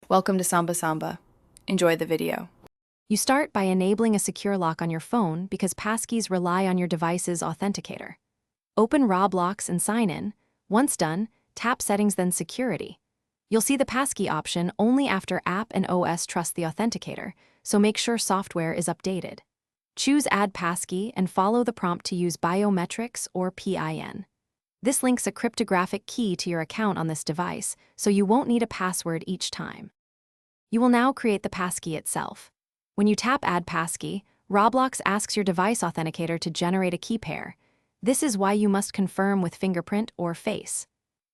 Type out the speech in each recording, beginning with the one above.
Welcome to Samba Samba. Enjoy the video. You start by enabling a secure lock on your phone because passkeys rely on your device's authenticator. Open Roblox and sign in. Once done, tap Settings then Security. You'll see the passkey option only after app and OS trust the authenticator, so make sure software is updated. Choose Add Passkey and follow the prompt to use biometrics or PIN. This links a cryptographic key to your account on this device, so you won't need a password each time. You will now create the passkey itself. When you tap Add Passkey, Roblox asks your device authenticator to generate a key pair. This is why you must confirm with fingerprint or face.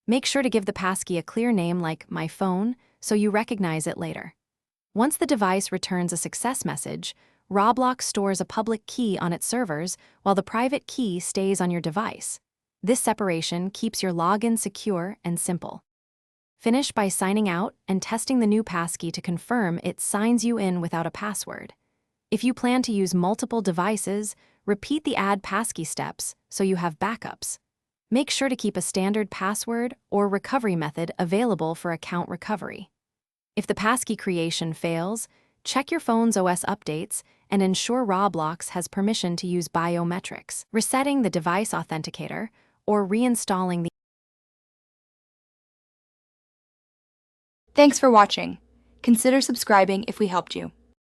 Make sure to give the passkey a clear name like My Phone so you recognize it later. Once the device returns a success message, Roblox stores a public key on its servers while the private key stays on your device. This separation keeps your login secure and simple. Finish by signing out and testing the new passkey to confirm it signs you in without a password. If you plan to use multiple devices, repeat the Add Passkey steps so you have backups. Make sure to keep a standard password or recovery method available for account recovery. If the passkey creation fails, check your phone's OS updates and ensure Roblox has permission to use biometrics, resetting the device authenticator, or reinstalling the. Thanks for watching. Consider subscribing if we helped you.